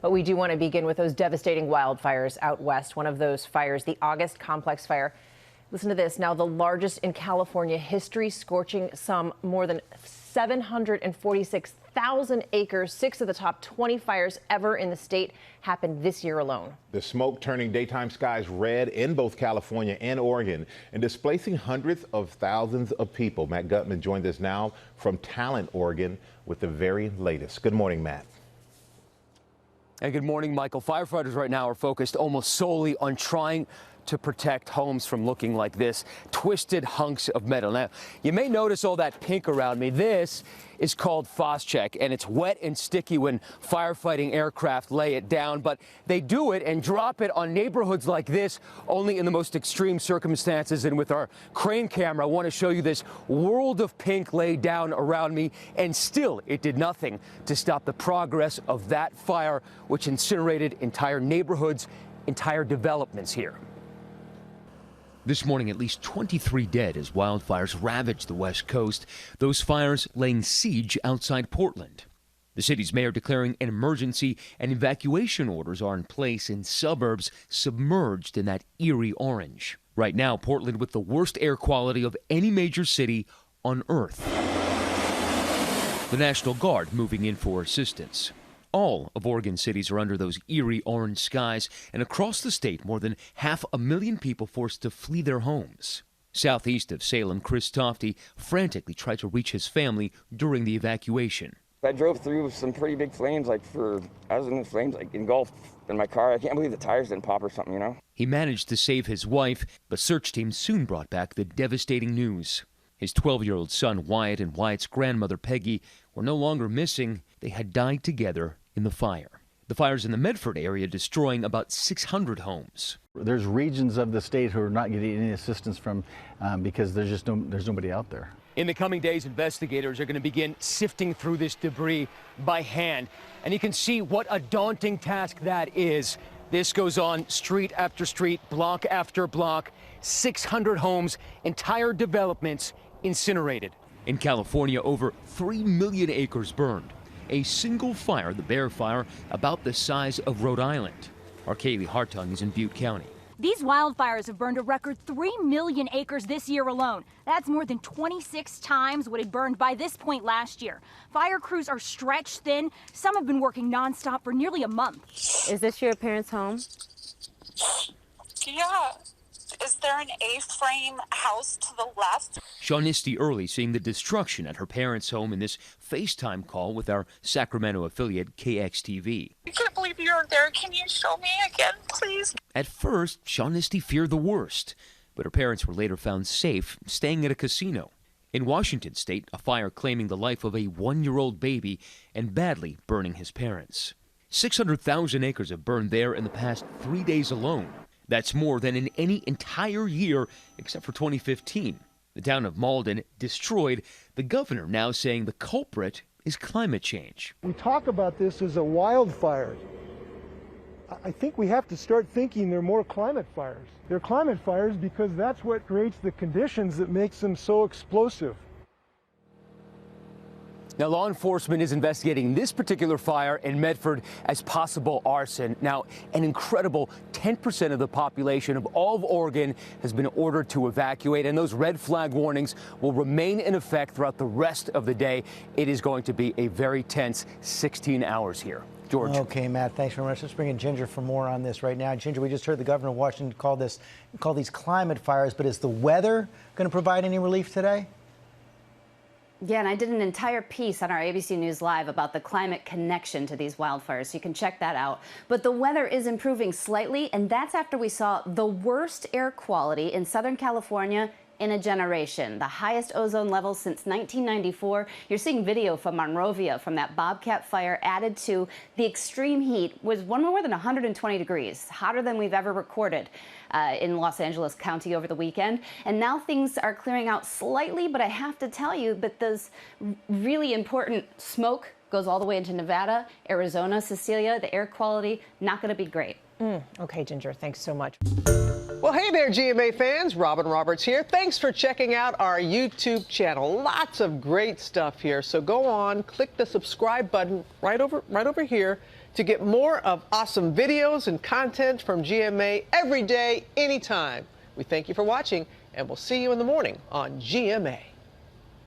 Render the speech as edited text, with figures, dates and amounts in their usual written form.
But we do want to begin with those devastating wildfires out west. One of those fires, the August complex fire. Listen to this. Now, the largest in California history, scorching some more than 746,000 acres. 6 of the top 20 fires ever in the state happened this year alone. The smoke turning daytime skies red in both California and Oregon and displacing hundreds of thousands of people. Matt Gutman joined us now from Talent, Oregon, with the very latest. Good morning, Matt. And good morning, Michael. Firefighters right now are focused almost solely on trying to protect homes from looking like this, twisted hunks of metal. Now, you may notice all that pink around me. This is called Phos-Chek, and it's wet and sticky when firefighting aircraft lay it down, but they do it and drop it on neighborhoods like this only in the most extreme circumstances. And with our crane camera, I want to show you this world of pink laid down around me, and still it did nothing to stop the progress of that fire, which incinerated entire neighborhoods, entire developments here. This morning, at least 23 dead as wildfires ravaged the West Coast, those fires laying siege outside Portland. The city's mayor declaring an emergency and evacuation orders are in place in suburbs submerged in that eerie orange. Right now, Portland with the worst air quality of any major city on Earth. The National Guard moving in for assistance. All of Oregon cities are under those eerie orange skies, and across the state, more than 500,000 people forced to flee their homes. Southeast of Salem, Chris Tofty frantically tried to reach his family during the evacuation. I drove through some pretty big flames, I was in the flames, engulfed in my car. I can't believe the tires didn't pop or something, you know? He managed to save his wife, but search teams soon brought back the devastating news. His 12-year-old son, Wyatt, and Wyatt's grandmother, Peggy, were no longer missing. They had died together in the fire. The fires in the Medford area destroying about 600 homes. There's regions of the state who are not getting any assistance from because there's nobody out there. In the coming days, investigators are going to begin sifting through this debris by hand. And you can see what a daunting task that is. This goes on street after street, block after block, 600 homes, entire developments incinerated. In California, over 3 million acres burned. A single fire, the Bear Fire, about the size of Rhode Island. Our Kaylee Hartung is in Butte County. These wildfires have burned a record 3 million acres this year alone. That's more than 26 times what had burned by this point last year. Fire crews are stretched thin. Some have been working nonstop for nearly a month. Is this your parents' home? Yeah. Is there an A-frame house to the left? Shaunisty Early seeing the destruction at her parents' home in this FaceTime call with our Sacramento affiliate KXTV. I can't believe you're there. Can you show me again, please? At first, Shaunisty feared the worst, but her parents were later found safe, staying at a casino. In Washington state, a fire claiming the life of a 1-year-old baby and badly burning his parents. 600,000 acres have burned there in the past 3 days alone. That's more than in any entire year except for 2015. The town of Malden destroyed, the governor now saying the culprit is climate change. We talk about this as a wildfire. I think we have to start thinking they're more climate fires. They're climate fires because that's what creates the conditions that makes them so explosive. Now, law enforcement is investigating this particular fire in Medford as possible arson. Now, an incredible 10% of the population of all of Oregon has been ordered to evacuate, and those red flag warnings will remain in effect throughout the rest of the day. It is going to be a very tense 16 hours here. George. Okay, Matt, thanks very much. Let's bring in Ginger for more on this right now. Ginger, we just heard the governor of Washington call these climate fires, but is the weather going to provide any relief today? Yeah, and I did an entire piece on our ABC News Live about the climate connection to these wildfires, so you can check that out. But the weather is improving slightly, and that's after we saw the worst air quality in Southern California in a generation, the highest ozone levels since 1994. You're seeing video from Monrovia from that Bobcat fire added to the extreme heat was more than 120 degrees, hotter than we've ever recorded in Los Angeles County over the weekend. And now things are clearing out slightly, but I have to tell you that this really important smoke goes all the way into Nevada, Arizona, Cecilia. The air quality not going to be great. Okay, Ginger, thanks so much. Well, hey there, GMA fans. Robin Roberts here. Thanks for checking out our YouTube channel. Lots of great stuff here. So go on, click the subscribe button right over here To get more of awesome videos and content from GMA every day, anytime. We thank you for watching, and we'll see you in the morning on GMA.